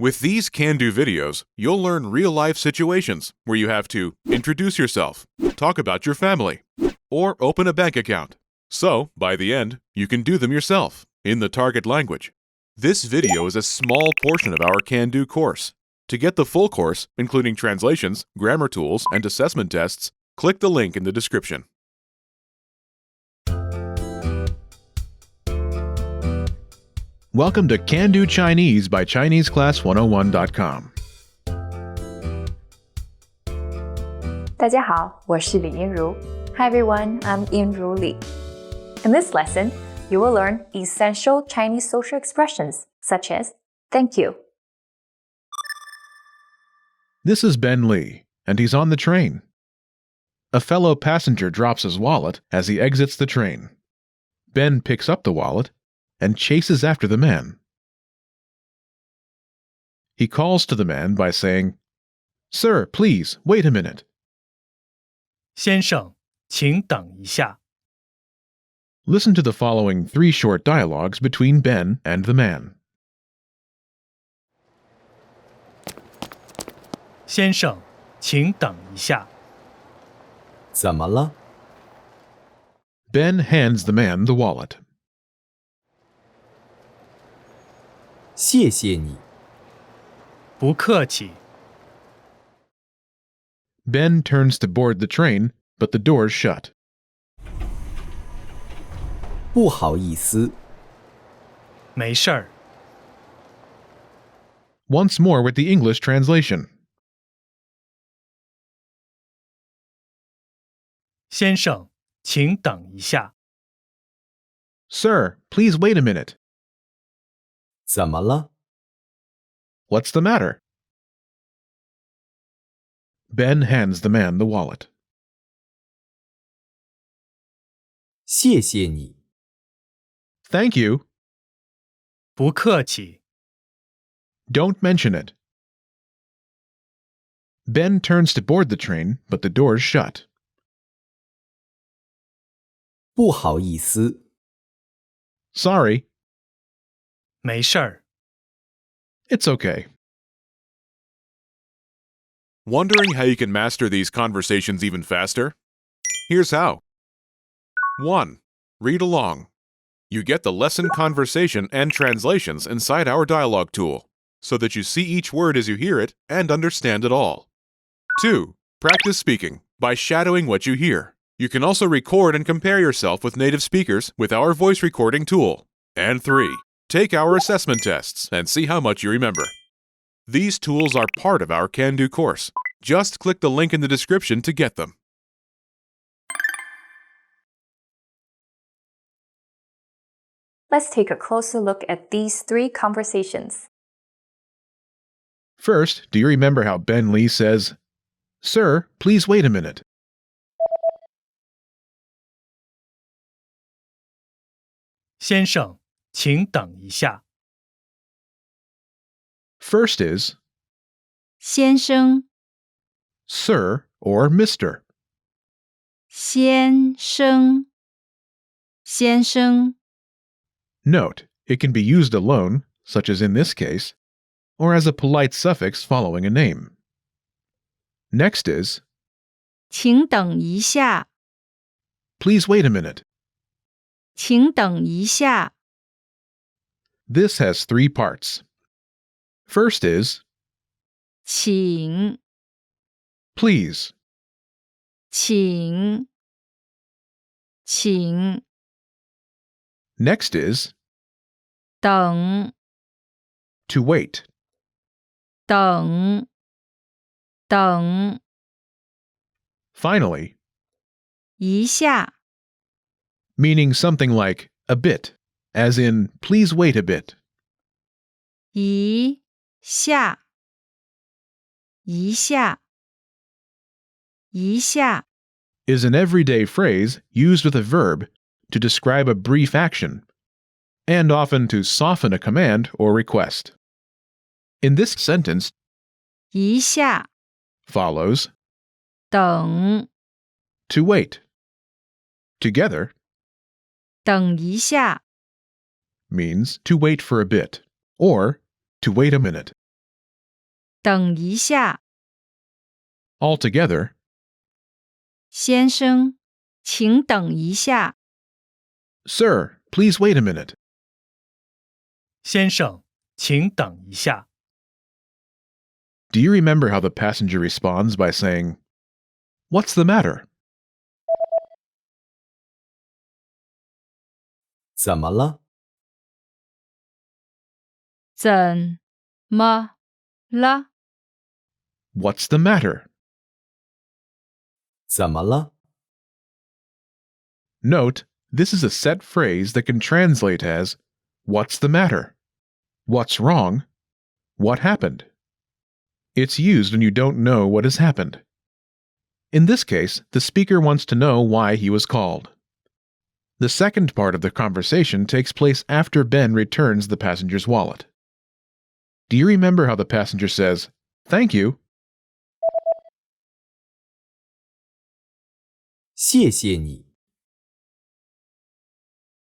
With these can-do videos, you'll learn real-life situations where you have to introduce yourself, talk about your family, or open a bank account. So, by the end, you can do them yourself, in the target language. This video is a small portion of our can-do course. To get the full course, including translations, grammar tools, and assessment tests, click the link in the description. Welcome to Can Do Chinese by ChineseClass101.com. 大家好，我是李英如。Hi everyone, I'm Yinru Li. In this lesson, you will learn essential Chinese social expressions such as thank you. This is Ben Lee, and he's on the train. A fellow passenger drops his wallet as he exits the train. Ben picks up the wallet and chases after the man. He calls to the man by saying, "Sir, please, wait a minute." 先生，请等一下。 Listen to the following 3 short dialogues between Ben and the man. 先生，请等一下。怎么了？ Ben hands the man the wallet. 谢谢你。不客气。 Ben turns to board the train, but the door's shut. 不好意思。没事儿。 Once more with the English translation. 先生，请等一下。 Sir, please wait a minute. 怎么了？ What's the matter? Ben hands the man the wallet. 谢谢你。 Thank you. 不客气。 Don't mention it. Ben turns to board the train, but the door's shut. 不好意思。 Sorry. 没事儿。 It's okay. Wondering how you can master these conversations even faster? Here's how. 1. Read along. You get the lesson conversation and translations inside our dialogue tool, so that you see each word as you hear it and understand it all. 2. Practice speaking by shadowing what you hear. You can also record and compare yourself with native speakers with our voice recording tool. And 3. Take our assessment tests and see how much you remember. These tools are part of our Can Do course. Just click the link in the description to get them. Let's take a closer look at these 3 conversations. First, do you remember how Ben Lee says, "Sir, please wait a minute"? 先生，请等一下。 First is 先生， Sir or Mr. 先生，先生， Note, it can be used alone, such as in this case, or as a polite suffix following a name. Next is 请等一下， Please wait a minute. 请等一下， This has 3 parts. First is 请， please. 请，请， Next is 等， to wait. 等，等， Finally, 一下， meaning something like a bit, as in please wait a bit. 一下，一下，一下， Is an everyday phrase used with a verb to describe a brief action, and often to soften a command or request. In this sentence, 一下， follows 等， to wait. Together 等一下， means to wait for a bit, or to wait a minute. 等一下， Altogether, 先生，请等一下。 Sir, please wait a minute. 先生，请等一下。 Do you remember how the passenger responds by saying, What's the matter? 怎么了？怎么了？ What's the matter? 怎么了？ Note, this is a set phrase that can translate as, What's the matter? What's wrong? What happened? It's used when you don't know what has happened. In this case, the speaker wants to know why he was called. The second part of the conversation takes place after Ben returns the passenger's wallet. Do you remember how the passenger says, Thank you? 谢谢你。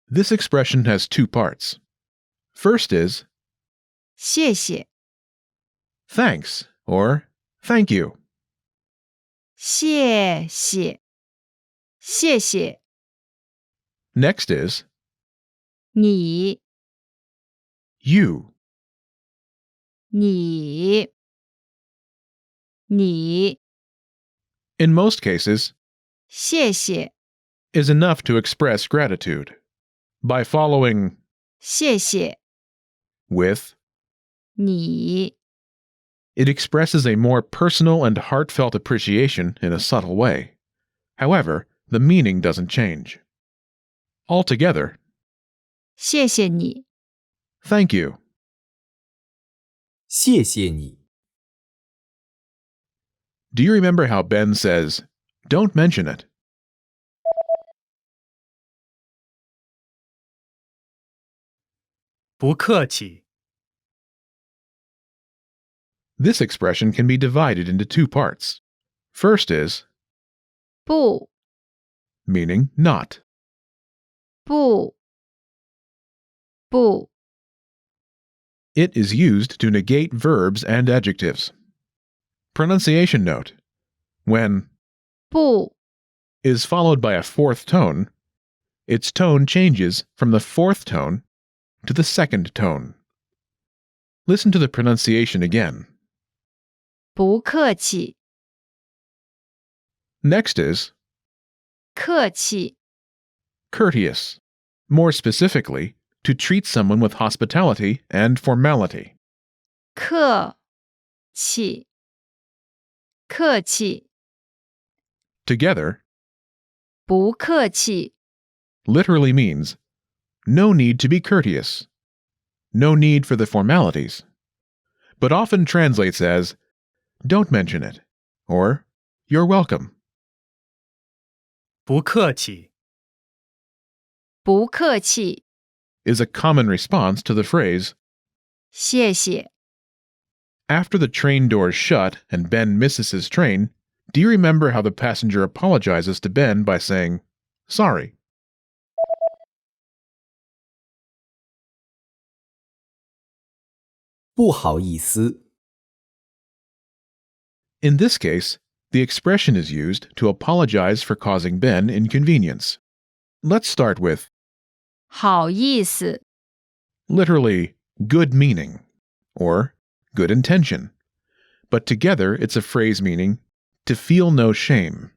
This expression has two parts. First is, 谢谢， Thanks, or Thank you. 谢谢，谢谢。 Next is, 你， You. 你，你， In most cases, 谢谢， is enough to express gratitude. By following 谢谢， with, 你， it expresses a more personal and heartfelt appreciation in a subtle way. However, the meaning doesn't change. Altogether, 谢谢你， thank you. 谢谢你。 Do you remember how Ben says, Don't mention it? 不客气。 This expression can be divided into two parts. First is, 不， meaning not. 不，不， It is used to negate verbs and adjectives. Pronunciation note. When 不， is followed by a fourth tone, its tone changes from the fourth tone to the second tone. Listen to the pronunciation again. 不客气， Next is 客气， courteous. More specifically, to treat someone with hospitality and formality. 客气，客气， Together, 不客气， literally means no need to be courteous, no need for the formalities, but often translates as don't mention it, or you're welcome. 不客气。 不客气， Is a common response to the phrase, 谢谢。 after the train doors shut and Ben misses his train, do you remember how the passenger apologizes to Ben by saying, sorry? 不好意思。 In this case, the expression is used to apologize for causing Ben inconvenience. Let's start with 好意思， literally good meaning or good intention, but together it's a phrase meaning to feel no shame.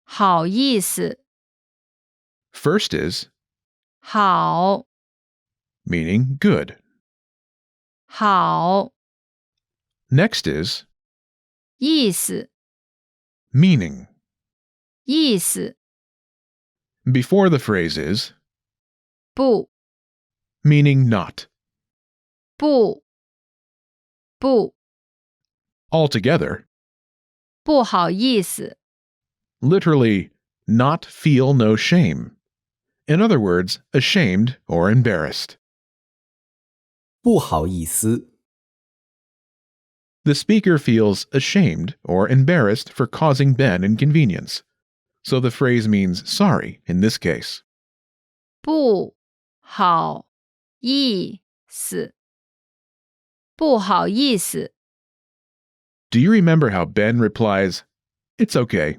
好意思， First is 好， meaning good. 好， Next is 意思， meaning. 意思， Before the phrase is 不， meaning not. 不，不， Altogether, 不好意思， literally not feel no shame. In other words, ashamed or embarrassed. 不好意思。 The speaker feels ashamed or embarrassed for causing Ben inconvenience. So the phrase means sorry in this case. 不好意思，不好意思， Do you remember how Ben replies, "It's okay"?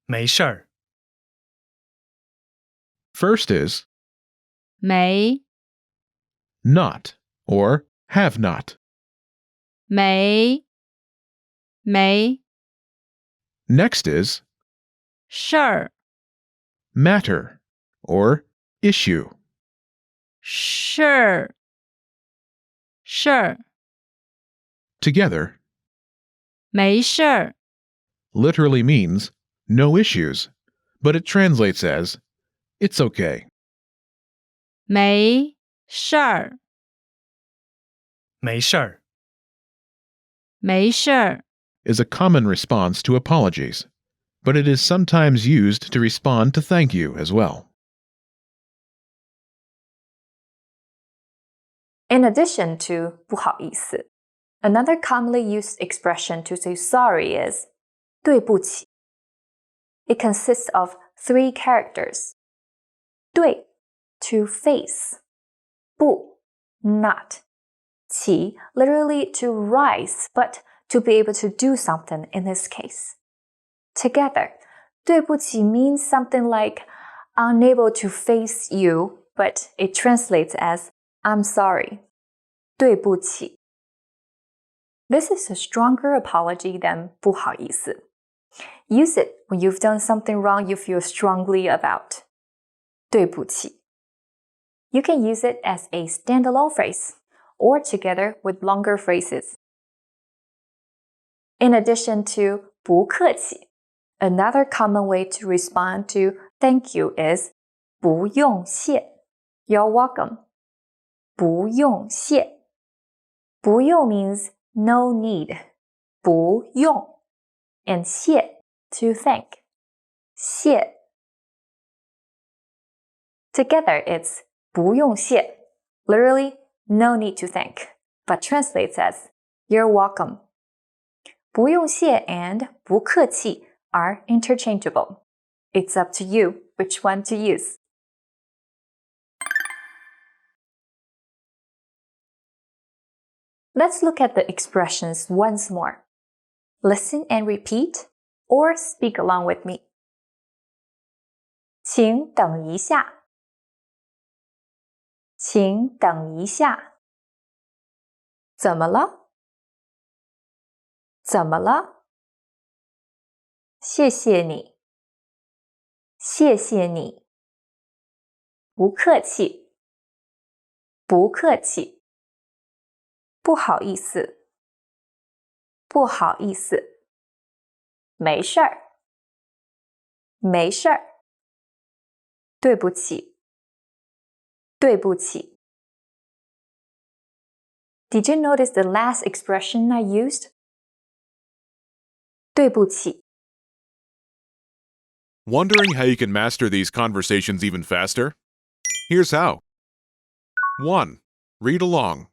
没事儿， First is 没 not or have not. 没 Next is 事儿 matter or issue. 事儿 Together, 没事儿 literally means no issues, but it translates as it's okay. 没事儿没事儿，没事儿 Is a common response to apologies, but it is sometimes used to respond to thank you as well. In addition to 不好意思, another commonly used expression to say sorry is 对不起. It consists of 3 characters. 对 to face, 不 not, 起 literally to rise, but to be able to do something in this case. Together, 对不起 means something like unable to face you, but it translates as I'm sorry. 对不起. This is a stronger apology than 不好意思. Use it when you've done something wrong you feel strongly about. 对不起. You can use it as a standalone phrase or together with longer phrases. In addition to 不客气, another common way to respond to thank you is 不用谢. You're welcome. 不用谢. 不用 means no need. 不用. And 谢 to thank. 谢. Together it's 不用谢. Literally, no need to thank, but translates as you're welcome. 不用谢 and 不客气 are interchangeable. It's up to you which one to use. Let's look at the expressions once more. Listen and repeat, or speak along with me. 请等一下. 请等一下. 怎么了? 怎么了? 谢谢你. 谢谢你. 不客气. 不客气. 不好意思. 不好意思. 没事儿. 没事儿. 对不起. 对不起. Did you notice the last expression I used? 对不起. Wondering how you can master these conversations even faster? Here's how. 1. Read along.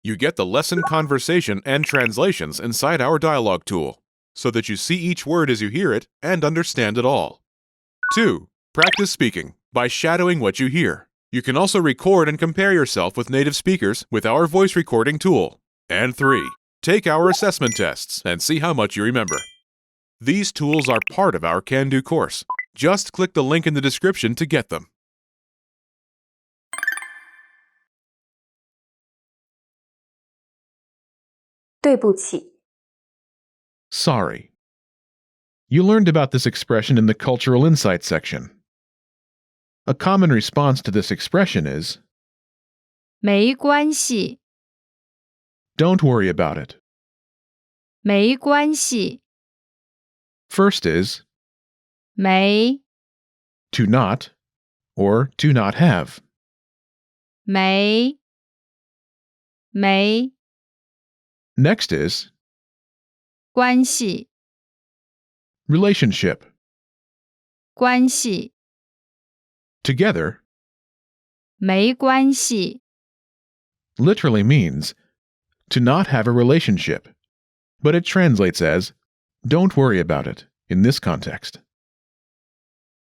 You get the lesson conversation and translations inside our dialogue tool, so that you see each word as you hear it and understand it all. 2. Practice speaking by shadowing what you hear. You can also record and compare yourself with native speakers with our voice recording tool. And 3. Take our assessment tests and see how much you remember. These tools are part of our Can Do course. Just click the link in the description to get them. 对不起. Sorry. You learned about this expression in the Cultural Insight section. A common response to this expression is 没关系 don't worry about it. 没关系 First is 没 to not or to not have. 没 Next is 关系 relationship. 关系 Together, 没关系 literally means to not have a relationship, but it translates as don't worry about it in this context.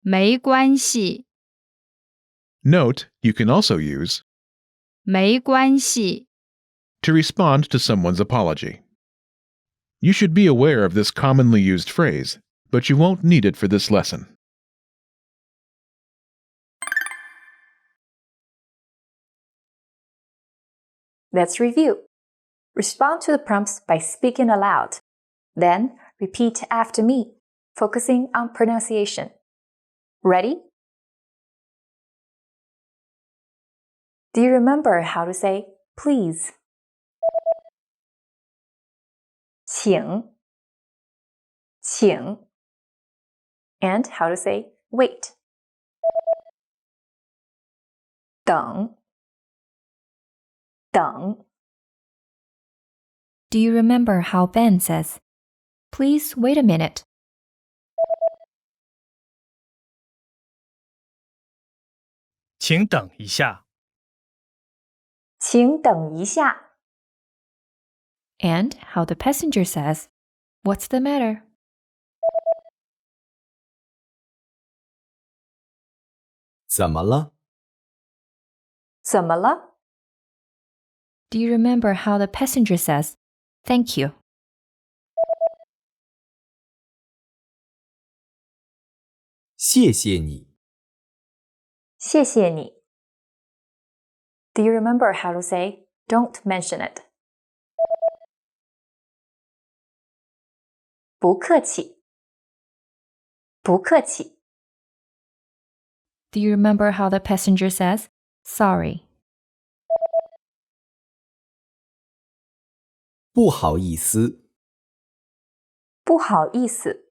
没关系 Note, you can also use 没关系。 to respond to someone's apology. You should be aware of this commonly used phrase, but you won't need it for this lesson. Let's review. Respond to the prompts by speaking aloud. Then repeat after me, focusing on pronunciation. Ready? Do you remember how to say please? 请 And how to say wait? 等 Do you remember how Ben says, "Please wait a minute"? 请等一下。请等一下 And how the passenger says, "What's the matter?" 怎么了？怎么了 Do you remember how the passenger says, "Thank you"? 谢谢你。谢谢你 Do you remember how to say, "Don't mention it"? 不客气不客气 Do you remember how the passenger says, "Sorry"? 不好意思。不好意思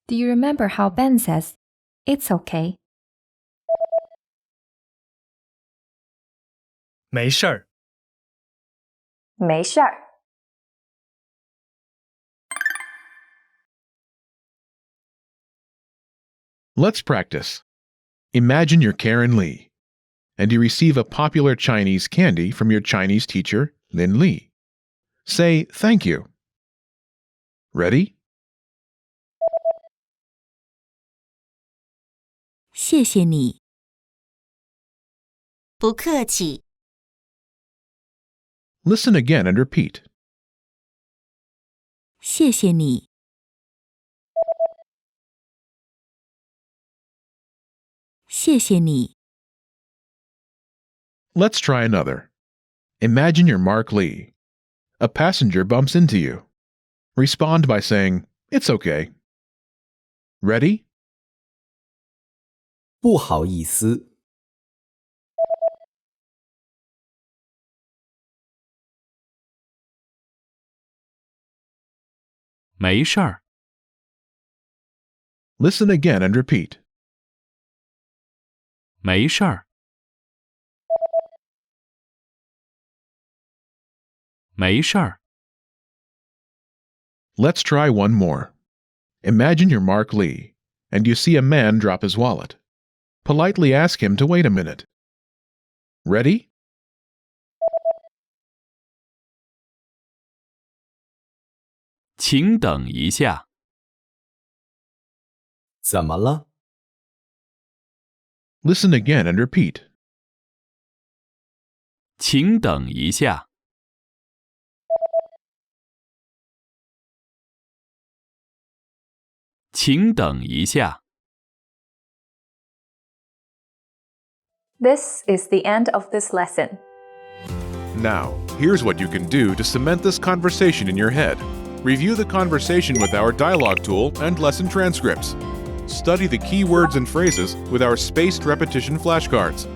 Do you remember how Ben says, "It's okay"? 没事儿。没事儿 Let's practice. Imagine you're Karen Lee, and you receive a popular Chinese candy from your Chinese teacher, Lin Li. Say thank you. Ready? 谢谢你。不客气。 Listen again and repeat. 谢谢你。谢谢你。 Let's try another. Imagine you're Mark Lee. A passenger bumps into you. Respond by saying, "It's okay." Ready? 不好意思。没事儿。 Listen again and repeat. 没事儿。没事儿。 Let's try one more. Imagine you're Mark Lee, and you see a man drop his wallet. Politely ask him to wait a minute. Ready? 请等一下。怎么了？ Listen again and repeat. 请等一下。请等一下。 This is the end of this lesson. Now, here's what you can do to cement this conversation in your head. Review the conversation with our dialogue tool and lesson transcripts. Study the key words and phrases with our spaced repetition flashcards.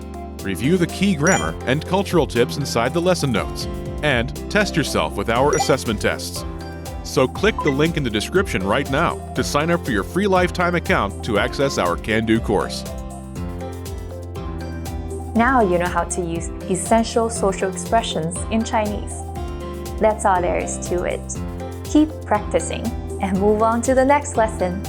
Review the key grammar and cultural tips inside the lesson notes. And test yourself with our assessment tests. So click the link in the description right now to sign up for your free lifetime account to access our Can-Do course. Now you know how to use essential social expressions in Chinese. That's all there is to it. Keep practicing and move on to the next lesson.